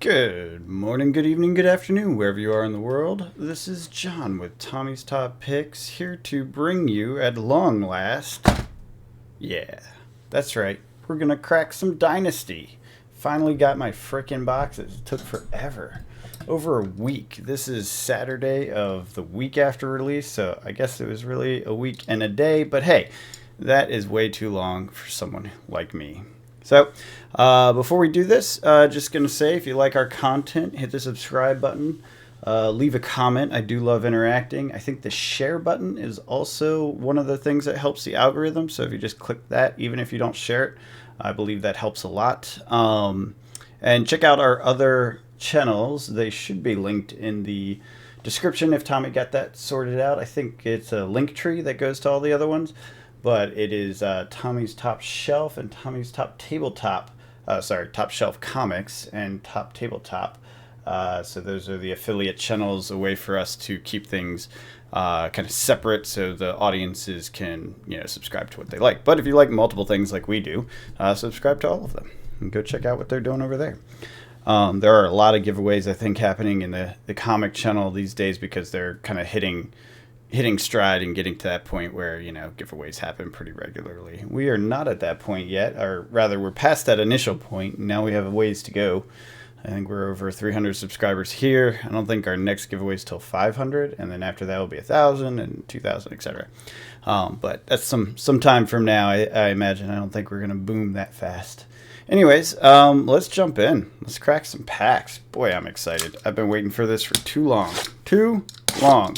Good morning, good evening, good afternoon, wherever you are in the world. This is John with Tommy's Top Picks, here to bring you at long last. Yeah, that's right. We're gonna crack some Dynasty. Finally got my frickin' boxes. It took forever. Over a week. This is Saturday of the week after release, so I guess it was really a week and a day, but hey, that is way too long for someone like me. So, before we do this, just going to say if you like our content, hit the subscribe button, leave a comment. I do love interacting. I think the share button is also one of the things that helps the algorithm. So, if you just click that, even if you don't share it, I believe that helps a lot. And check out our other channels. They should be linked in the description if Tommy got that sorted out. I think it's a link tree that goes to all the other ones. But it is Tommy's Top Shelf and Tommy's Top Tabletop. Top Shelf Comics and Top Tabletop. So those are the affiliate channels, a way for us to keep things kind of separate, so the audiences can subscribe to what they like. But if you like multiple things like we do, subscribe to all of them and go check out what they're doing over there. There are a lot of giveaways I think happening in the comic channel these days because they're kind of hitting stride and getting to that point where giveaways happen pretty regularly. We are not at that point yet, or rather we're past that initial point. Now we have a ways to go. I think we're over 300 subscribers here. I don't think our next giveaway is till 500, and then after that will be 1,000 and 2,000, etc. But that's some time from now, I imagine. I don't think we're gonna boom that fast. Anyways, let's jump in. Let's crack some packs. Boy, I'm excited. I've been waiting for this for too long. Too long.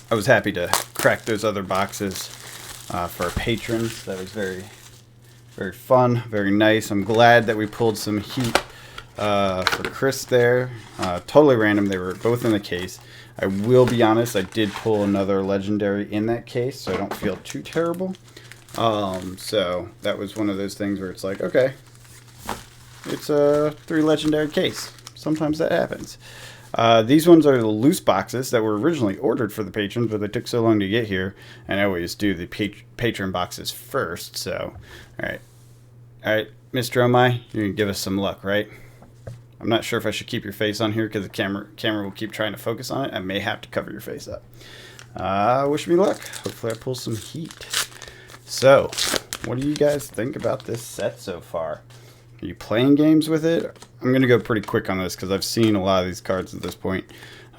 I was happy to crack those other boxes for our patrons. That was very, very fun, very nice. I'm glad that we pulled some heat for Chris there. Totally random. They were both in the case. I will be honest, I did pull another legendary in that case, so I don't feel too terrible. So that was one of those things where it's like, okay, it's a 3 legendary case. Sometimes that happens. These ones are the loose boxes that were originally ordered for the patrons, but they took so long to get here. And I always do the patron boxes first. So, all right, Mr. Omai, you're gonna give us some luck, right? I'm not sure if I should keep your face on here because the camera will keep trying to focus on it. I may have to cover your face up. Wish me luck. Hopefully, I pull some heat. So, what do you guys think about this set so far? Are you playing games with it? I'm going to go pretty quick on this because I've seen a lot of these cards at this point,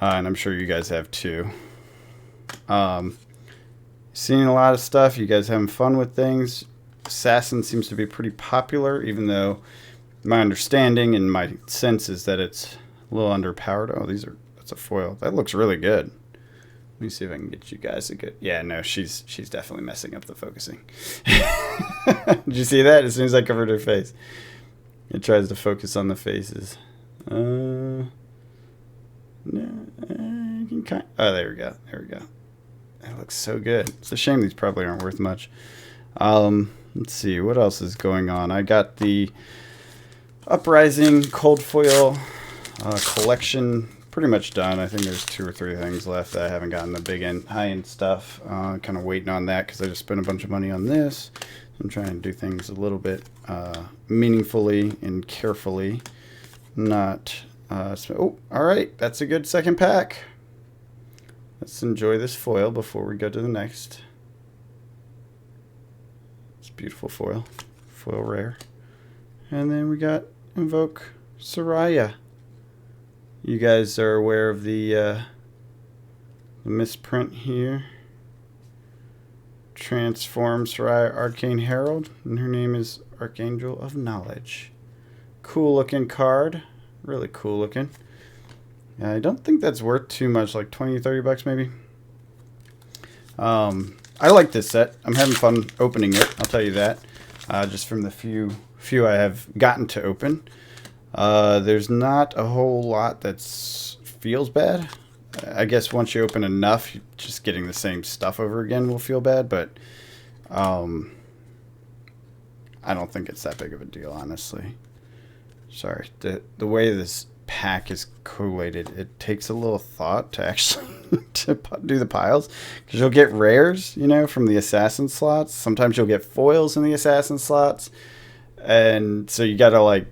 and I'm sure you guys have too. Seeing a lot of stuff. You guys having fun with things. Assassin seems to be pretty popular, even though my understanding and my sense is that it's a little underpowered. Oh, that's a foil. That looks really good. Let me see if I can get you guys a good... Yeah, no, she's definitely messing up the focusing. Did you see that? As soon as I covered her face. It tries to focus on the faces. No, you can kind... Oh, there we go. There we go. That looks so good. It's a shame these probably aren't worth much. Let's see. What else is going on? I got the Uprising Cold Foil collection pretty much done. I think there's 2 or 3 things left that I haven't gotten the big end, high-end stuff. Kind of waiting on that because I just spent a bunch of money on this. I'm trying to do things a little bit meaningfully and carefully. Not... oh, all right. That's a good second pack. Let's enjoy this foil before we go to the next. It's beautiful foil. Foil rare. And then we got Invoke Soraya. You guys are aware of the misprint here. Transform Soraya Arcane Herald, and her name is Archangel of Knowledge. Cool looking card. Really cool looking. I don't think that's worth too much, like 20 30 bucks maybe. I like this set. I'm having fun opening it, I'll tell you that. Just from the few I have gotten to open. There's not a whole lot that feels bad. I guess once you open enough, just getting the same stuff over again will feel bad, but I don't think it's that big of a deal, honestly. Sorry. The way this pack is collated, it takes a little thought to actually to do the piles, because you'll get rares, from the assassin slots. Sometimes you'll get foils in the assassin slots. And so you got to like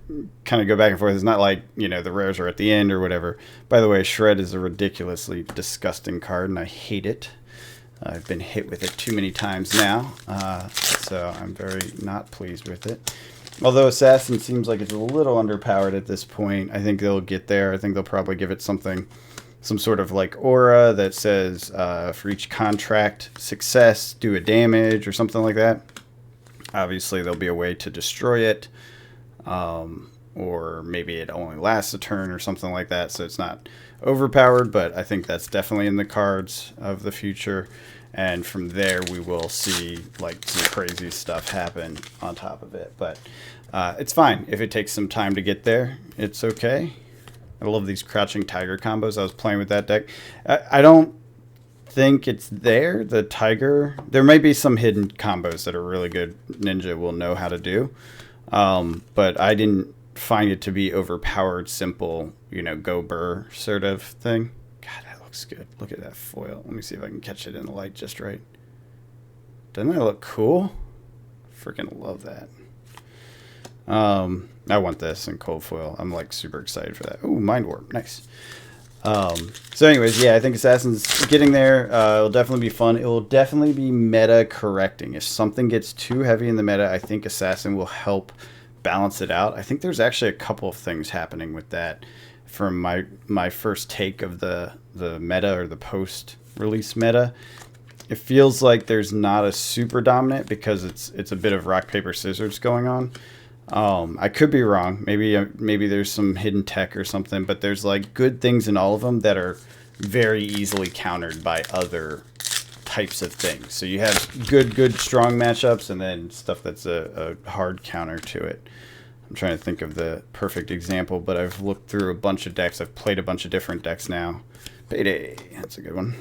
kind of go back and forth. It's not like, the rares are at the end or whatever. By the way, Shred is a ridiculously disgusting card, and I hate it. I've been hit with it too many times now, so I'm very not pleased with it. Although Assassin seems like it's a little underpowered at this point. I think they'll get there. I think they'll probably give it some sort of like aura that says for each contract success, do a damage or something like that. Obviously, there'll be a way to destroy it, or maybe it only lasts a turn or something like that, so it's not overpowered, but I think that's definitely in the cards of the future. And from there, we will see like some crazy stuff happen on top of it. But it's fine. If it takes some time to get there, it's okay. I love these Crouching Tiger combos. I was playing with that deck. I don't think it's there. The Tiger, there may be some hidden combos that are really good. Ninja will know how to do. But I didn't find it to be overpowered, simple, go burr sort of thing. God, that looks good. Look at that foil. Let me see if I can catch it in the light just right. Doesn't that look cool? Freaking love that. I want this in cold foil. I'm like super excited for that. Ooh, Mind Warp. Nice. So anyways, yeah, I think Assassin's getting there. It'll definitely be fun. It will definitely be meta correcting. If something gets too heavy in the meta, I think Assassin will help balance it out. I think there's actually a couple of things happening with that from my first take of the meta or the post-release meta. It feels like there's not a super dominant because it's a bit of rock, paper, scissors going on. I could be wrong. Maybe there's some hidden tech or something, but there's like good things in all of them that are very easily countered by other types of things. So you have good strong matchups, and then stuff that's a hard counter to it. I'm trying to think of the perfect example, but I've looked through a bunch of decks. I've played a bunch of different decks now. Payday, that's a good one.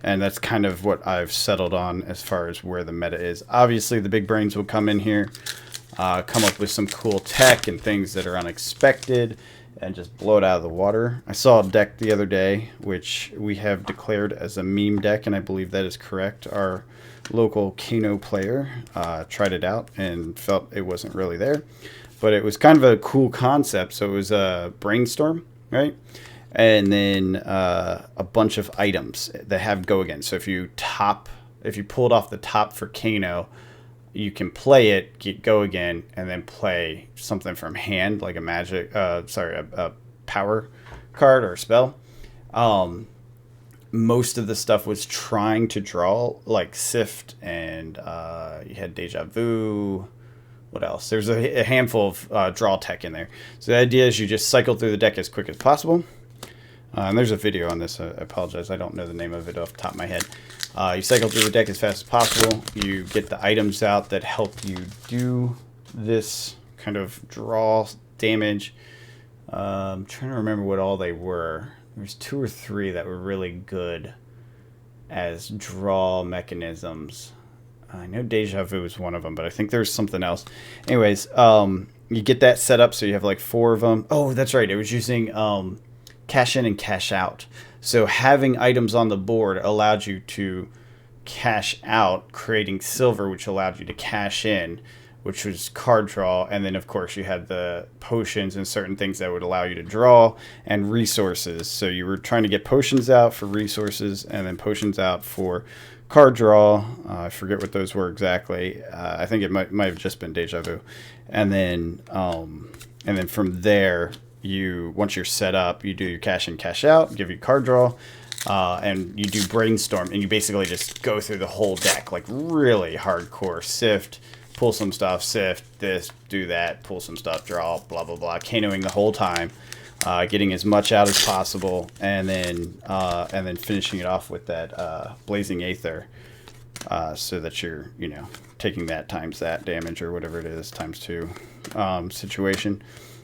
And that's kind of what I've settled on as far as where the meta is. Obviously, the big brains will come in here, come up with some cool tech and things that are unexpected, and just blow it out of the water. I saw a deck the other day, which we have declared as a meme deck, and I believe that is correct. Our local Kano player tried it out and felt it wasn't really there. But it was kind of a cool concept. So it was a brainstorm, right? And then a bunch of items that have go again. So if you pulled off the top for Kano, you can play it, get go again, and then play something from hand, like a power card or spell. Most of the stuff was trying to draw, like Sift, and you had Deja Vu. What else? There's a handful of draw tech in there. So the idea is you just cycle through the deck as quick as possible. And there's a video on this. I apologize. I don't know the name of it off the top of my head. You cycle through the deck as fast as possible. You get the items out that help you do this kind of draw damage. I'm trying to remember what all they were. There's 2 or 3 that were really good as draw mechanisms. I know Deja Vu is one of them, but I think there's something else. Anyways, you get that set up so you have like 4 of them. Oh, that's right. It was using cash in and cash out. So having items on the board allowed you to cash out, creating silver, which allowed you to cash in, which was card draw. And then, of course, you had the potions and certain things that would allow you to draw, and resources. So you were trying to get potions out for resources and then potions out for card draw. I forget what those were exactly. I think it might have just been Deja Vu. And then from there, once you're set up, you do your cash in, cash out, give you card draw, and you do brainstorm, and you basically just go through the whole deck, like really hardcore. Sift, pull some stuff, sift, this, do that, pull some stuff, draw, blah, blah, blah, Kanoing the whole time, getting as much out as possible, and then finishing it off with that Blazing Aether, so that you're, taking that times that damage or whatever it is, times 2 situation.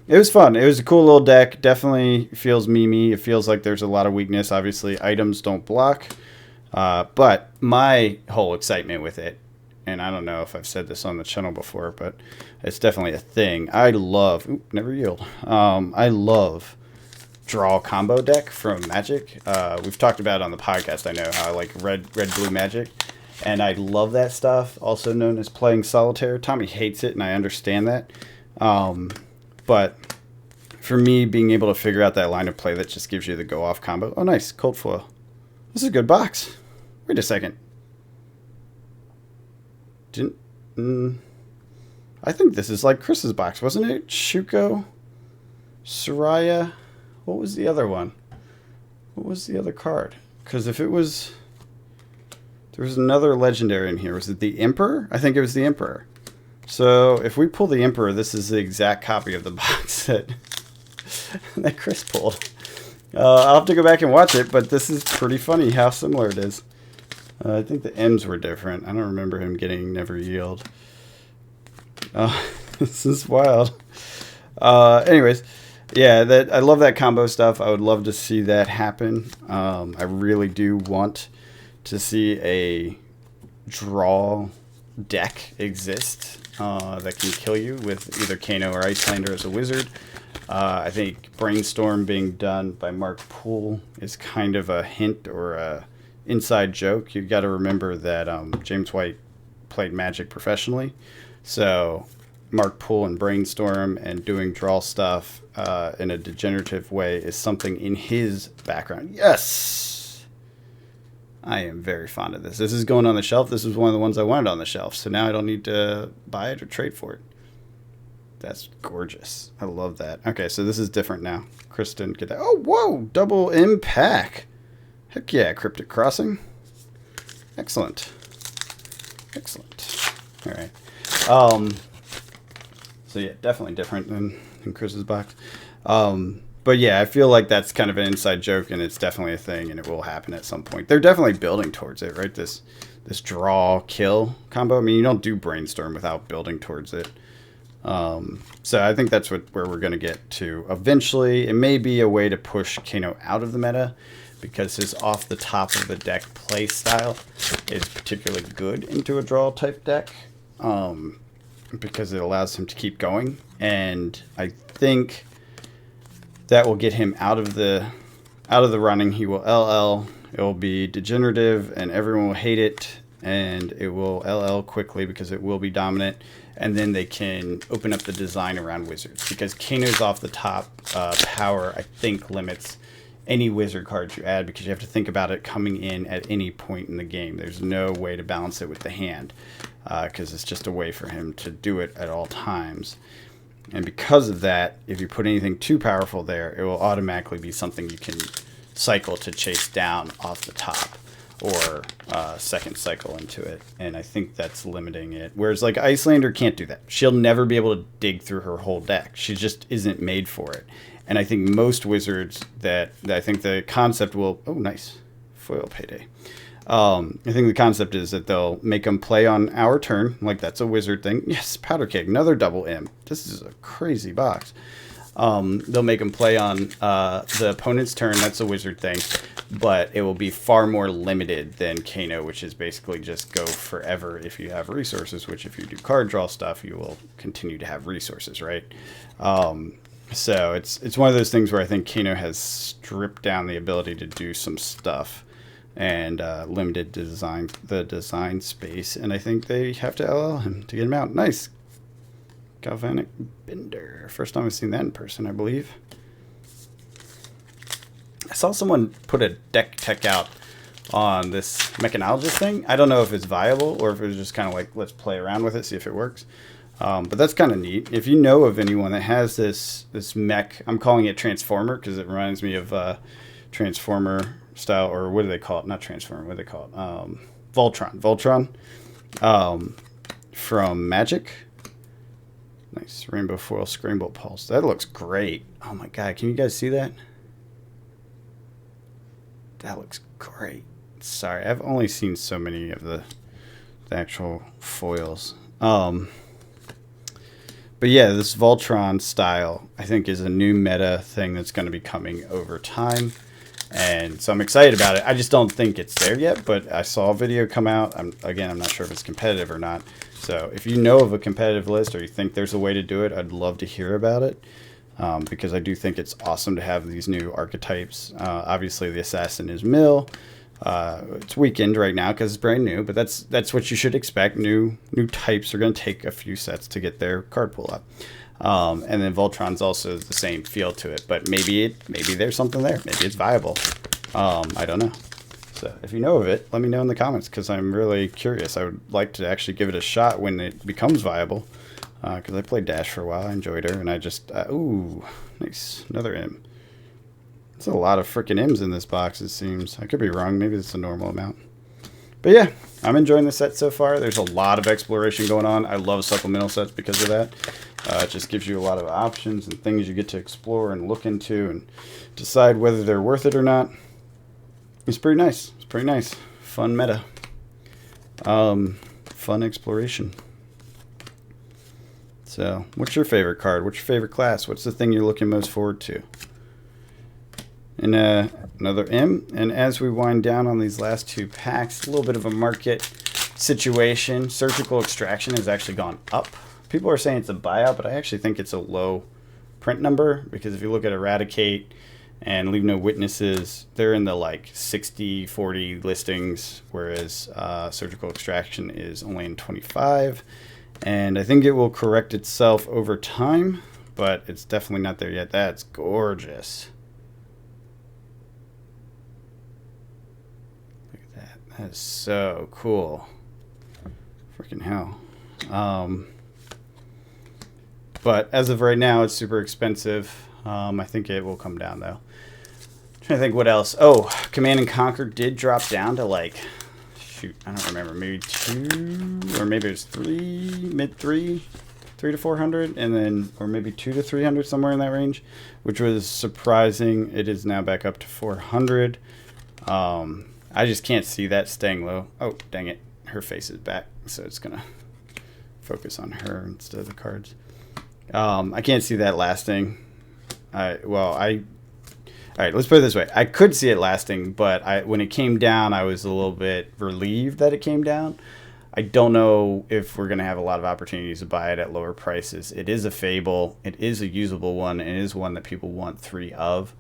It was fun. It was a cool little deck. Definitely feels memey. It feels like there's a lot of weakness. Obviously, items don't block. But my whole excitement with it, and I don't know if I've said this on the channel before, but it's definitely a thing. I love... never yield. I love draw combo deck from Magic. We've talked about it on the podcast, I know, how I like red blue Magic. And I love that stuff, also known as playing solitaire. Tommy hates it, and I understand that. But for me, being able to figure out that line of play that just gives you the go-off combo. Oh, nice. Cold foil. This is a good box. Wait a second. I think this is like Chris's box, wasn't it? Shuko, Soraya. What was the other one? What was the other card? Because if it was... There was another legendary in here. Was it the Emperor? I think it was the Emperor. So if we pull the Emperor, this is the exact copy of the box that Chris pulled. I'll have to go back and watch it, but this is pretty funny how similar it is. I think the M's were different. I don't remember him getting Never Yield. This is wild. Anyways, yeah, I love that combo stuff. I would love to see that happen. I really do want to see a draw deck exist that can kill you with either Kano or Iyslander as a wizard. I think Brainstorm being done by Mark Poole is kind of a hint or a inside joke. You got to remember that James White played Magic professionally, so Mark Poole and Brainstorm and doing draw stuff in a degenerative way is something in his background. Yes! I am very fond of this. This is going on the shelf. This is one of the ones I wanted on the shelf, so now I don't need to buy it or trade for it. That's gorgeous. I love that. Okay, so this is different now. Chris didn't get that. Oh, whoa! Double impact. Heck yeah, Cryptic Crossing. Excellent. Excellent. All right. So yeah, definitely different than Chris's box. But yeah, I feel like that's kind of an inside joke, and it's definitely a thing, and it will happen at some point. They're definitely building towards it, right? This draw kill combo. I mean, you don't do Brainstorm without building towards it. So I think that's where we're going to get to eventually. It may be a way to push Kano out of the meta, because his off the top of the deck play style is particularly good into a draw type deck, because it allows him to keep going. And I think that will get him out of the running. He will LL. It will be degenerative, and everyone will hate it, and it will LL quickly because it will be dominant. And then they can open up the design around wizards, because Kano's off the top power, I think, limits any wizard cards you add, because you have to think about it coming in at any point in the game. There's no way to balance it with the hand, because it's just a way for him to do it at all times. And because of that, if you put anything too powerful there, it will automatically be something you can cycle to chase down off the top, or second cycle into it. And I think that's limiting it. Whereas like Iyslander can't do that. She'll never be able to dig through her whole deck. She just isn't made for it. And I think most wizards that I think the concept will... Oh, nice. Foil Payday. I think the concept is that they'll make them play on our turn. Like, that's a wizard thing. Yes, Powder Keg. Another double M. This is a crazy box. They'll make them play on the opponent's turn. That's a wizard thing. But it will be far more limited than Kano, which is basically just go forever if you have resources, which if you do card draw stuff, you will continue to have resources, right? So it's one of those things where I think Kano has stripped down the ability to do some stuff and limited the design space, and I think they have to LL him to get him out. Nice. Galvanic Bender. First time I've seen that in person, I believe. I saw someone put a deck tech out on this Mechanologist thing. I don't know if it's viable or if it was just kind of like, let's play around with it, see if it works. But that's kind of neat. If you know of anyone that has this mech, I'm calling it Transformer because it reminds me of Transformer style, or what do they call it? Not Transformer, what do they call it? Voltron. From Magic. Nice. Rainbow Foil Scramble Pulse. That looks great. Oh my god, can you guys see that? That looks great. Sorry, I've only seen so many of the actual foils. But yeah, this Voltron style, I think, is a new meta thing that's going to be coming over time. And so I'm excited about it. I just don't think it's there yet, but I saw a video come out. I'm not sure if it's competitive or not. So if you know of a competitive list or you think there's a way to do it, I'd love to hear about it. Because I do think it's awesome to have these new archetypes. Obviously, the Assassin is Mill. It's weakened right now because it's brand new, but that's what you should expect. New types are going to take a few sets to get their card pool up. And then Voltron's also the same feel to it, but maybe there's something there. Maybe it's viable. I don't know. So if you know of it, let me know in the comments because I'm really curious. I would like to actually give it a shot when it becomes viable because I played Dash for a while. I enjoyed her, and I just ooh, nice, another M. It's a lot of freaking M's in this box, it seems. I could be wrong. Maybe it's a normal amount. But yeah, I'm enjoying the set so far. There's a lot of exploration going on. I love supplemental sets because of that. It just gives you a lot of options and things you get to explore and look into and decide whether they're worth it or not. It's pretty nice. It's pretty nice. Fun meta. Fun exploration. So, what's your favorite card? What's your favorite class? What's the thing you're looking most forward to? And another M. And as we wind down on these last two packs, a little bit of a market situation. Surgical Extraction has actually gone up. People are saying it's a buyout, but I actually think it's a low print number because if you look at Eradicate and Leave No Witnesses, they're in the like 60-40 listings, whereas Surgical Extraction is only in 25. And I think it will correct itself over time, but it's definitely not there yet. That's gorgeous. Look at that. That is so cool. Freaking hell. But as of right now, it's super expensive. I think it will come down, though. Trying to think what else. Oh, Command and Conquer did drop down to like, shoot, I don't remember, maybe 2 or maybe it was 3, mid 3 to 400, and then or maybe 2 to 300, somewhere in that range, which was surprising. It is now back up to 400. I just can't see that staying low. Oh, dang it, her face is back, so it's gonna focus on her instead of the cards. I can't see that lasting. All right, let's put it this way. I could see it lasting, but when it came down, I was a little bit relieved that it came down. I don't know if we're going to have a lot of opportunities to buy it at lower prices. It is a Fable. It is a usable one. And it is one that people want 3 of.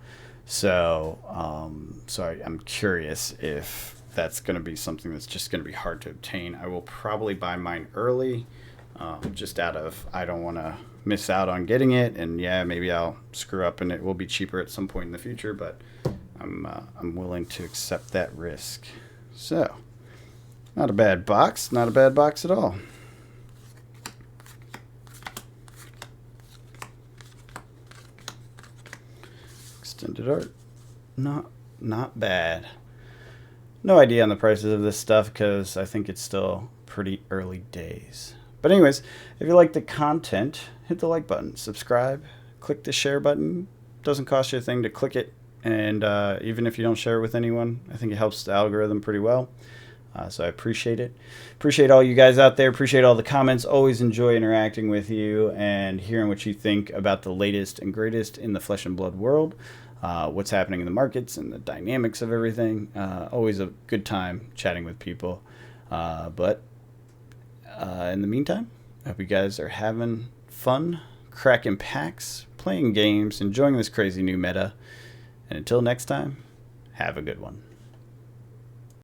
So, I'm curious if that's going to be something that's just going to be hard to obtain. I will probably buy mine early, just out of I don't want to miss out on getting it, and yeah, maybe I'll screw up and it will be cheaper at some point in the future, but I'm willing to accept that risk. So, not a bad box, not a bad box at all. Extended art, not bad. No idea on the prices of this stuff because I think it's still pretty early days. But anyways, if you like the content, hit the like button, subscribe, click the share button. Doesn't cost you a thing to click it, and even if you don't share it with anyone, I think it helps the algorithm pretty well. So I appreciate it. Appreciate all you guys out there. Appreciate all the comments. Always enjoy interacting with you and hearing what you think about the latest and greatest in the Flesh and Blood world. What's happening in the markets and the dynamics of everything. Always a good time chatting with people. But in the meantime, I hope you guys are having fun, cracking packs, playing games, enjoying this crazy new meta. And until next time, have a good one.